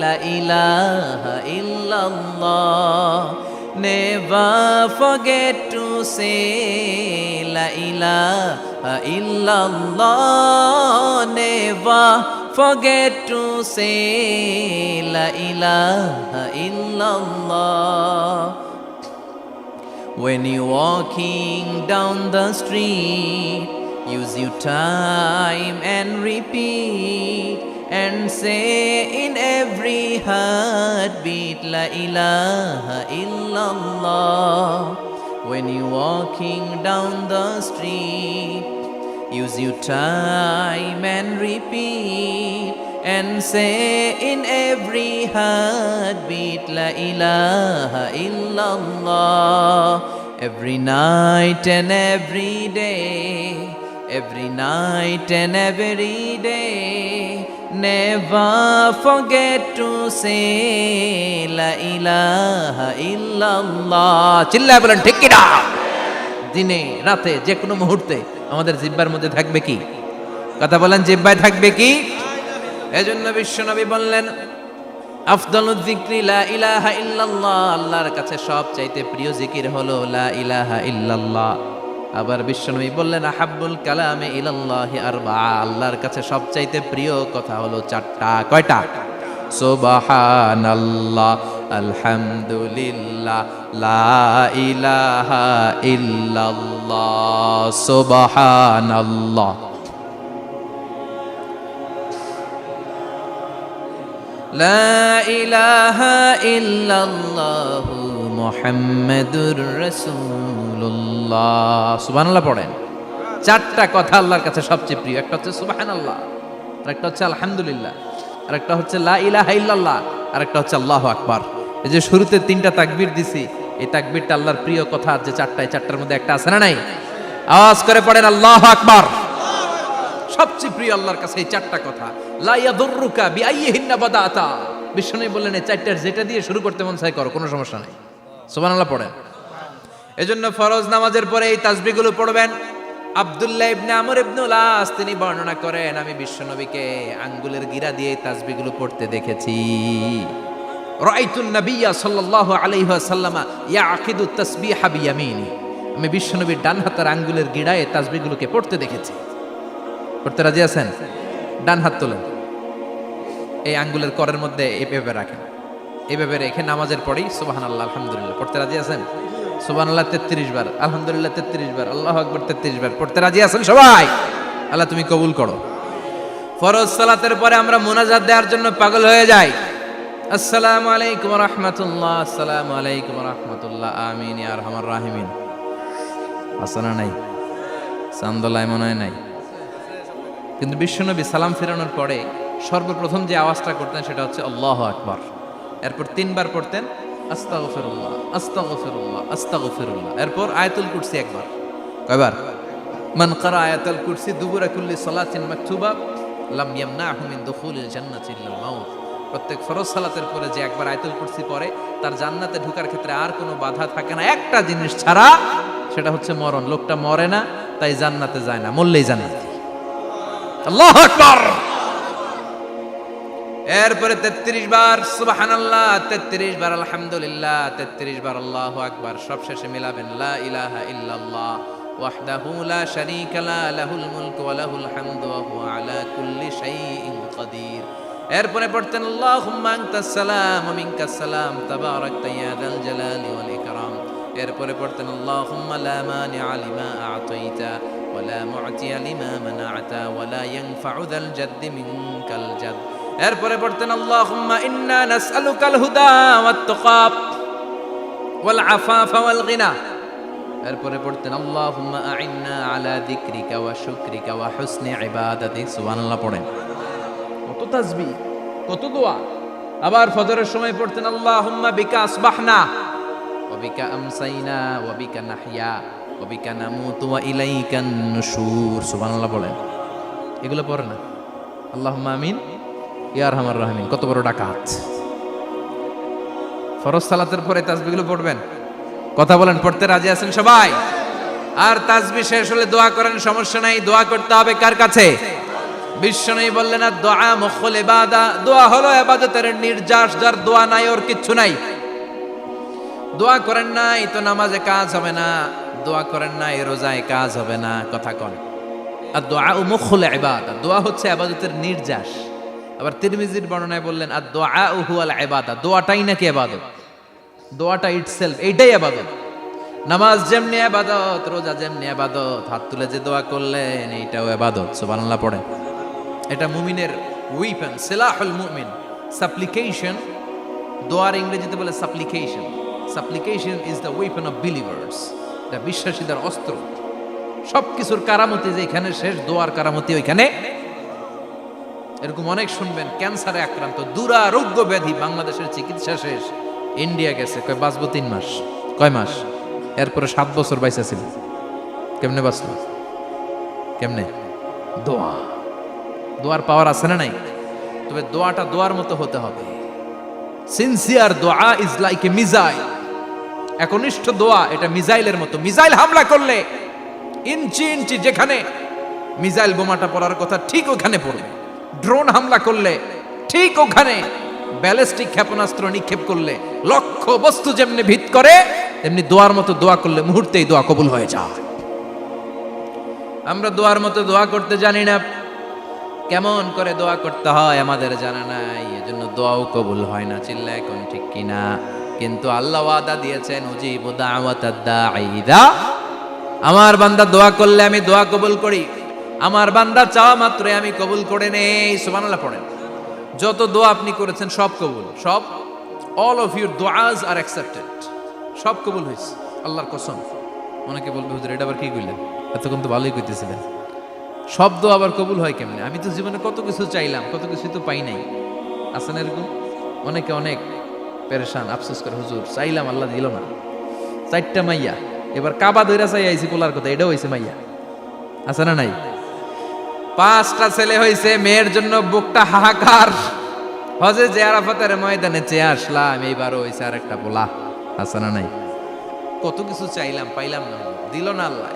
la ilaha illallah, never forget to say la ilaha illallah, never forget to say la ilaha illallah. When you're walking down the street, use your time and repeat and say in every heartbeat la ilaha illallah. When you're walking down the street, use your time and repeat and say in every heartbeat la ilaha illallah. Every night and every day, every night and every day, never forget to say la ilaha illallah. চিল্লায় বলেন ঠিক কিনা? দিনে রাতে যে কোনো মুহূর্তে আমাদের জিহ্বার মধ্যে থাকবে কি? কথা বলেন, জিহ্বায় থাকবে কি? এজন্য বিশ্বনবী বললেন, আফদালুয যিকরি লা ইলাহা ইল্লাল্লাহ, আল্লাহর কাছে সবচাইতে প্রিয় জিকির হলো লা ইলাহা ইল্লাল্লাহ। আবার বিশ্বনবী বললেন, আহাব্বুল কালামে ইলাল্লাহি আরবাআ, আল্লাহর কাছে সবচাইতে প্রিয় কথা হলো চারটা। কয়টা? সুবহানাল্লাহ, আলহামদুলিল্লাহ, লা ইলাহা ইল্লাল্লাহ। সুবহানাল্লাহ, লা ইলাহা ইল্লাল্লাহ, মুহাম্মাদুর রাসূলুল্লাহ। সুবহানাল্লাহ পড়েন। চারটা কথা আল্লাহর কাছে সবচেয়ে প্রিয়। একটা হচ্ছে সুবহানাল্লাহ, আরেকটা হচ্ছে আলহামদুলিল্লাহ, আরেকটা হচ্ছে লা ইলাহা ইল্লাল্লাহ, আরেকটা হচ্ছে আল্লাহু আকবার। এই যে শুরুতে তিনটা তাকবীর দিছি, এই তাকবীরটা আল্লাহর প্রিয় কথা যে চারটা, এই চারটার মধ্যে একটা আছে না নাই? আওয়াজ করে পড়েন আল্লাহু আকবার। সবচেয়ে প্রিয় আল্লাহর কাছে এই চারটা কথা। লা ইয়াদুররুকা বিআইয়িহিন্না বাদাতা, বিষ্ণু বললেন এই চারটার যেটা দিয়ে শুরু করতে মন চায় করো, কোনো সমস্যা নাই। সুবহানাল্লাহ পড়েন। এজন্য ফরজ নামাজের পরে এই তাসবিহগুলো পড়বেন। আব্দুল্লাহ ইবনে আমর ইবনুল আস তিনি বর্ণনা করেন, আমি বিশ্বনবীকে আঙ্গুলের গিরা দিয়ে এই তাসবিহগুলো পড়তে দেখেছি। রাআইতুন নাবিয়্যা সাল্লাল্লাহু আলাইহি ওয়াসাল্লাম ইয়াকিদু তাসবিহা বিয়ামিনি, আমি বিশ্বনবীর ডান হাতের আঙ্গুলের গিরায় তাসবিহগুলোকে পড়তে দেখেছি। পড়তে রাজি আছেন? ডান হাত তোলেন, এই আঙ্গুলের করের মধ্যে এইভাবে রাখেন, এইভাবে রেখে নামাজের পরেই সুবহানাল্লাহ আলহামদুলিল্লাহ পড়তে রাজি আছেন? সুবহানাল্লাহ 33 বার, আলহামদুলিল্লাহ 33 বার, আল্লাহু আকবার 33 বার পড়তে রাজি আছেন সবাই? আল্লাহ তুমি কবুল করো। ফরজ সালাতের পরে আমরা মুনাজাত দেওয়ার জন্য পাগল হয়ে যাই। আসসালামু আলাইকুম ওয়া রাহমাতুল্লাহ, আসসালামু আলাইকুম ওয়া রাহমাতুল্লাহ, আমিন ইয়া আরহামার রাহিমিন। আসনা নাই, চান্দলায় মনে হয় নাই। কিন্তু বিশ্বনবী সালাম ফেরানোর পরে সর্বপ্রথম যে আওয়াজটা করতেন সেটা হচ্ছে আল্লাহু আকবার। এরপর 3 বার পড়তেন আস্তাগফিরুল্লাহ, আস্তাগফিরুল্লাহ, আস্তাগফিরুল্লাহ। এরপর আয়াতুল কুরসি একবার। কয়বার? মান ক্বারা আয়াতুল কুরসি দুবুরা কুল্লি সালাতিন মাকতুবা লাম ইয়ামনাহু মিন দুখুলিল জান্নাতি ইল্লাল মাউত। প্রত্যেক ফরজ সালাতের পরে যে একবার আয়াতুল কুরসি পড়ে তার জান্নাতে ঢোকার ক্ষেত্রে আর কোনো বাধা থাকে না, একটা জিনিস ছাড়া, সেটা হচ্ছে মরণ। লোকটা মরে না, তাই জান্নাতে যায় না, মরলেই জান্নাতে। আল্লাহু আকবার। এরপরে 33 বার সুবহানাল্লাহ, 33 বার আলহামদুলিল্লাহ, 33 বার আল্লাহু আকবার। সবশেষে মিলাবেন লা ইলাহা ইল্লাল্লাহ ওয়াহদাহু লা শারীকা লা লাহুল মুলকু ওয়া লাহুল হামদু ওয়া হুয়া আলা কুল্লি শাইইন কাদির। এরপরে পড়তেন আল্লাহুম্মা আনতাস সালাম ওয়া মিনকাস সালাম তাবারাকতা ইয়া যাল জালালি ওয়াল ইকরাম। এরপরে পড়তেন আল্লাহুম্মা লা মানিআ লিমা আ'তাইতা ওয়া লা মু'তিয়া লিমা মানা'তা ওয়া লা ইয়ানফা'ু যাল জাদ্দি মিনকাল জাদ। এরপরে পড়তেন আল্লাহুম্মা ইন্না নাসআলুকাল হুদা ওয়াত তুকা ওয়াল আফাফা ওয়াল গিনা। এরপরে পড়তেন আল্লাহুম্মা আ'ইন্না আলা যিকরিকা ওয়া শুকরিকা ওয়া হুসনি ইবাদাতিক। সুবহানাল্লাহ পড়েন। কত তাসবিহ, কত দোয়া। আবার ফজরের সময় পড়তেন আল্লাহুম্মা বিকা আসবাহনা ওয়া বিকা আমসাইনা ওয়া বিকা নাহইয়া ওয়া বিকা নামুতু ওয়া ইলাইকান নুশুর। সুবহানাল্লাহ পড়েন। এগুলো পড়ে না? আল্লাহুম্মা আমিন ইয়া আরহামার রাহিমিন। কত বড় ডাকাত। ফরজ সালাতের পরে তাসবিহগুলো পড়বেন। কথা বলেন, পড়তে রাজি আছেন সবাই? আর তাসবিহ শেষ হলে দোয়া করেন, সমস্যা নাই। দোয়া করতে হবে কার কাছে? বিশ্বনবী বললেন আর দোয়া মুখুল ইবাদা, দোয়া হলো ইবাদতের নির্যাস। যার দোয়া নাই ওর কিচ্ছু নাই। দোয়া করেন নাই তো নামাজে কাজ হবে না, দোয়া করেন নাই রোজায় কাজ হবে না। কথা কন। আর দোয়া মুখুল ইবাদা, দোয়া হচ্ছে ইবাদতের নির্যাস। আবার তিরমিজির বর্ণনায় বললেন আর দোয়া হুয়াল ইবাদা, দোয়াটাই নাকি ইবাদত। দোয়াটা ইটসেলফ এইটাই ইবাদত। নামাজ যেমনি ইবাদত, রোজা যেমনি ইবাদত, হাত তুলে যে দোয়া করলেন এইটাও ইবাদত। সুবহানাল্লাহ পড়েন। এটা মুমিনের উইপন, সিলাহুল মুমিন। সাপ্লিকেশন, দোয়ার ইংরেজিতে বলে সাপ্লিকেশন। সাপ্লিকেশন is the weapon of believers. এটা বিশ্বাসীদের অস্ত্র। সবকিছুর কারামতি যেখানে শেষ, দোয়ার কারামতি ওইখানে। এরকম অনেক শুনবেন ক্যান্সারে আক্রান্ত, দুরারোগ্য ব্যাধি, বাংলাদেশের চিকিৎসা শেষ, ইন্ডিয়া গেছে, কয় বাঁচবো 3 মাস। কয় মাস? এরপরে 7 বছর বাইসা ছিল। কেমনে বাঁচলো? কেমনে? দোয়া। দোয়ার পাওয়ার আছে না নাই? তবে দোয়াটা দোয়ার মতো হতে হবে। সিনসিয়ার দোয়া ইজ লাইক এ মিসাইল। একনিষ্ঠ দোয়া এটা মিসাইলের মতো। মিসাইল হামলা করলে ইঞ্চি ইঞ্চি যেখানে মিসাইল বোমাটা পড়ার কথা ঠিক ওখানে পড়বে। ড্রোন হামলা করলে ঠিক ওখানে, ব্যালিস্টিক ক্ষেপণাস্ত্র নিক্ষেপ করলে লক্ষ্য বস্তু যেমনি ভিত করে, তেমনি দোয়ার মতো দোয়া করলে মুহূর্তেই দোয়া কবুল হয়ে যায়। আমরা দোয়ার মতো দোয়া করতে জানি না। কেমন করে দোয়া করতে হয় আমাদের জানা নাই, এজন্য দোয়াও কবুল হয় না। চিল্লা এখন ঠিক কিনা? কিন্তু আল্লাহ ওয়াদা দিয়েছেন উজিবু দাওয়াতাদ দাঈ ইযা, আমার বান্দা দোয়া করলে আমি দোয়া কবুল করি। আমার বান্দা চাওয়া মাত্রই আমি কবুল করে নেই। সুবহানাল্লাহ পড়েন। যত দোয়া আপনি করেছেন সব কবুল, সব। অল অফ ইউর দোয়াজ আর অ্যাকসেপ্টেড। সব কবুল হয়েছে আল্লাহর কসম। অনেকে বলবে হুজুর এটা আবার কি কইলেন? এতক্ষণ তো ভালোই কইতেছিলেন। সব দোয়া আবার কবুল হয় কেমনে? আমি তো জীবনে কত কিছু চাইলাম, কত কিছু তো পাই নাই। আছেন এরকম অনেকে? অনেক পেরেশান, আফসোস করে হুজুর চাইলাম আল্লাহ দিল না। 4টা মাইয়া, এবার কাবা ধইরা চাই আইছি পোলার কথা, এটাও হইছে মাইয়া। আছে না নাই? 5টা ছেলে হইছে, মেয়ের জন্য বুকটা হাহাকার। হজে যে আরাফাতের ময়দানে চেয়ে আসলাম, এইবারও হইছে আর একটা পোলা। আছে না নাই? কত কিছু চাইলাম, পাইলাম না, দিল না আল্লাহ।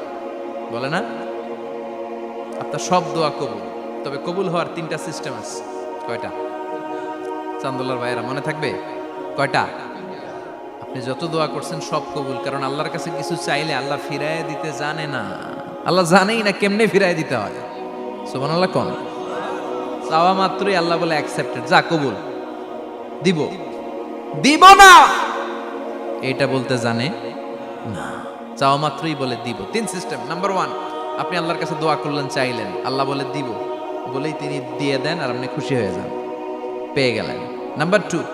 বলে না আপনার সব দোয়া কবুল। তবে কবুল হওয়ার 3টা সিস্টেম আছে। কয়টা? চান্দুল্লার ভাইয়েরা মনে থাকবে? কয়টা? আপনি যত দোয়া করছেন সব কবুল। কারণ আল্লাহর কাছে কিছু চাইলে আল্লাহ ফিরায় দিতে জানে না। আল্লাহ জানেই না কেমনে ফিরায় দিতে হয়। সুবহানাল্লাহ কোন? চাওয়া মাত্রই আল্লাহ বলে অ্যাকসেপ্টেড, যা কবুল। দিব দিব না এটা বলতে জানে না, চাওয়া মাত্রই বলে দিব। 3 সিস্টেম। নাম্বার 1, আপনি আল্লাহর কাছে দোয়া করলেন, চাইলেন, আল্লাহ বলে দিব, বলেই তিনি দিয়ে দেন আর আপনি খুশি হয়ে যান, পেয়ে গেলেন। নাম্বার 2,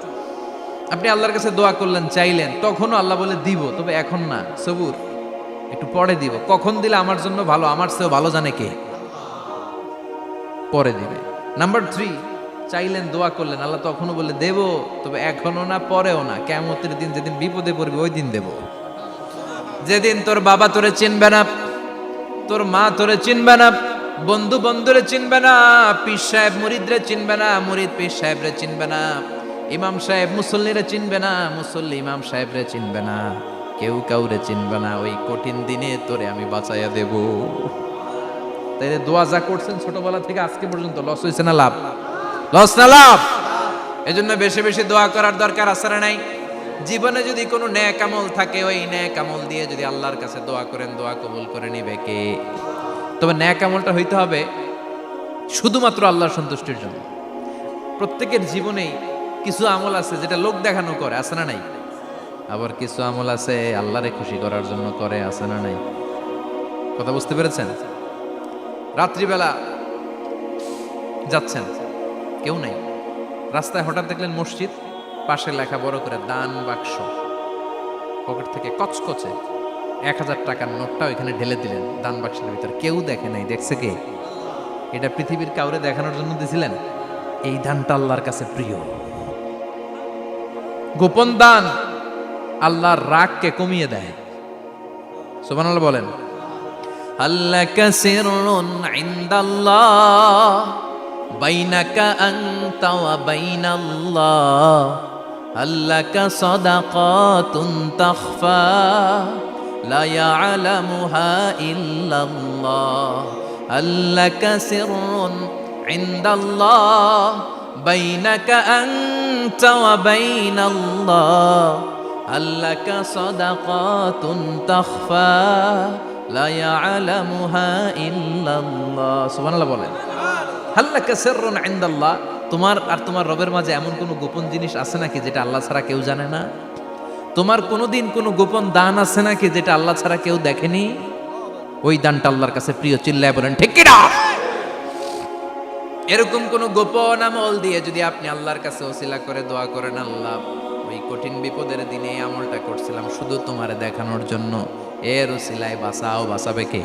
আপনি আল্লাহর কাছে দোয়া করলেন, চাইলেন, তখনও আল্লাহ বলে দিব, তবে এখন না, সবুর, একটু পরে দিব। কখন দিলে আমার জন্য ভালো, আমার চেয়েও ভালো জানে কে, পরে দিবে। নাম্বার 3, চাইলেন, দোয়া করলেন, আল্লাহ তখনও বলে দেব, তবে এখনো না, পরেও না, কিয়ামতের দিন যেদিন বিপদে পড়বে ওই দিন দেব। যেদিন তোর বাবা তোরে চিনবে না, তোর মা তোরে চিনবে না, বন্ধু বন্ধুরে চিনবে না, পীর সাহেব মুরিদরে চিনবে না, মুরিদ পীর সাহেবরে চিনবে না, ইমাম সাহেব মুসল্লিরে চিনবে না, মুসল্লি ইমাম সাহেবরে চিনবে না, কেউ কাউরে চিনবে না, ওই কঠিন দিনে তোরে আমি বাঁচাইয়া দেব। তাইলে দোয়া যা করছেন ছোটবেলা থেকে আজকে পর্যন্ত, লস হয়েছে না লাভ? লস না লাভ? এজন্য বেশি বেশি দোয়া করার দরকার আছে না নাই? জীবনে যদি কোনো নেক আমল থাকে, ওই নেক আমল দিয়ে যদি আল্লাহর কাছে দোয়া করেন, দোয়া কবুল করে নিবে কে? তবে নেক আমলটা হইতে হবে শুধুমাত্র আল্লাহর সন্তুষ্টির জন্য। প্রত্যেকের জীবনেই কিছু আমল আছে যেটা লোক দেখানো করে, আছে না নাই? আবার কিছু আমল আছে আল্লাহরে খুশি করার জন্য করে, আছে না নাই? কথা বুঝতে পেরেছেন? রাত্রিবেলা যাচ্ছেন, কেউ নাই, রাস্তায় হঠাৎ দেখলেন মসজিদ, পাশে লেখা বড় করে দান বাক্স, পকেট থেকে কচকচে 1000 টাকার নোটটা ওইখানে ঢেলে দিলেন দান বাক্সের ভিতর। কেউ দেখে নাই, দেখছে কে? এটা পৃথিবীর কাউরে দেখানোর জন্য দিছিলেন? এই দানটা আল্লাহর কাছে প্রিয়। গোপন দান আল্লাহর রাগকে কমিয়ে দেয়। সুবহানাল্লাহ বলেন। আল্লাকা সিররুন ইনদাল্লাহ বাইনাকা আনতা ওয়া বাইনাল্লাহ, আল্লাকা সাদাকাতুন তাখফা লা ইয়ালামুহা ইল্লাল্লাহ, আল্লাকা সিররুন ইনদাল্লাহ বাইনাকা আনতা ওয়া বাইনাল্লাহ, আল্লাকা সাদাকাতুন তাখফা লা ইয়ালামুহা ইল্লাল্লাহ। সুবহানাল্লাহ বলেন। আল্লাকা সিররুন ইনদাল্লাহ, তোমার আর তোমার রবের মাঝে এমন কোনো গোপন জিনিস আছে নাকি যেটা আল্লাহ ছাড়া কেউ জানে না? তোমার কোনোদিন কোনো গোপন দান আছে নাকি যেটা আল্লাহ ছাড়া কেউ দেখেনি? ওই দানটা আল্লাহর কাছে প্রিয়। চিল্লায় বলেন ঠিক কি না? এরকম কোন গোপন আমল দিয়ে যদি আপনি আল্লাহর কাছে ওসিলা করে দোয়া করেন, আল্লাহ ওই কঠিন বিপদের দিনে আমলটা করছিলাম শুধু তোমারে দেখানোর জন্য, এর ওসিলায় বাঁচাও, বাঁচাবে কে?